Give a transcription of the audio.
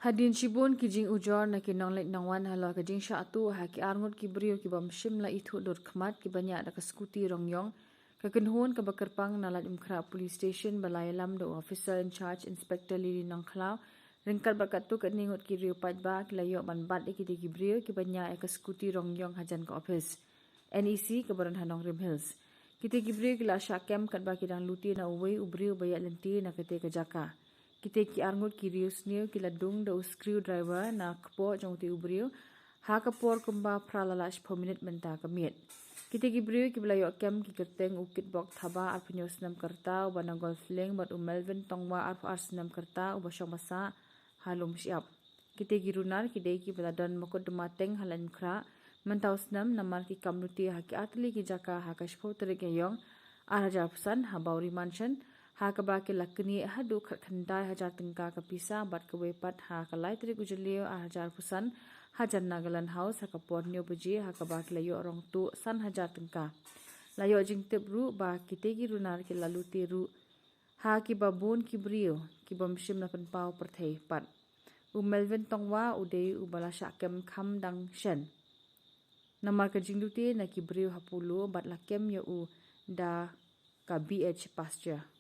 Hadin shibun ki jing ujor na ki Nonglute nangwan halo ka jing syatu ha ki arngut ki Briew ki bam shim la ithu dor khmat ki banyak da ka skuti rongyong ka kenhun ka bakerpang na lat umkhra police station balai lam do officer in charge inspector Lili nangkhlau ringkal bakat tu ka ningut ki Riu pat ba ki layo ban bat ki ki Briew ki banyak ka skuti rongyong hajan ka office NEC ka baran hanong rim hills kita ki Briew ki la syakem kat ba ki dang Lynti na uwe Briew bayat Lynti na kete ka jaka kita ki arngut ki Riu snew ki la Dung da screwdriver na Kpoh Jong ti Briew ha kapor kumba pralalash per minute menta kamiet kita ki Briew ki belayo kem ki kerteng ukit bok thaba ar penyos nam kerta uba na golf leng bat Melvin tongwa ar arsenam kerta uba syong masa halum siap kita ki runar ki dei ki beladan mokot dumateng halan kra mentaus nam namar ki kamluti ha ki atli ki jaka ha kashpo terik yong ar hajar pesan ha bauri mansion ha ka ba ke lakni hadu khandai hajar tengka ka pisa bat ka wepat ha ka lai tri gujulio a hajar pusan hajar nagalan house ha ka pornio buji ha ka ba ke layo rong tu san hajar tengka layo jing tebru ba kitegi runar ke lalu tiru ha ki babun ki Briew ki bomshim na penpau perthei pat Melvin tongwa udei ubala syakem kham dang shen namar ka jingduti na ki Briew hapulu bat lakem yo u da ka BH pasture